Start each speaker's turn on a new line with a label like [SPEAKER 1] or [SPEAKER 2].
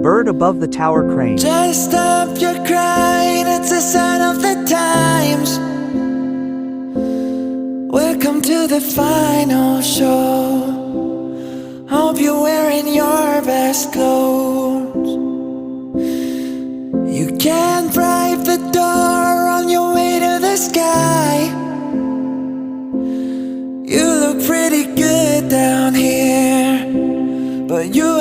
[SPEAKER 1] Bird above the tower crane.
[SPEAKER 2] Just stop your crying, it's a sign of the times. Welcome to the final show. Hope you're wearing your best clothes. You can't bribe the door on your way to the sky. You look pretty good down here, but you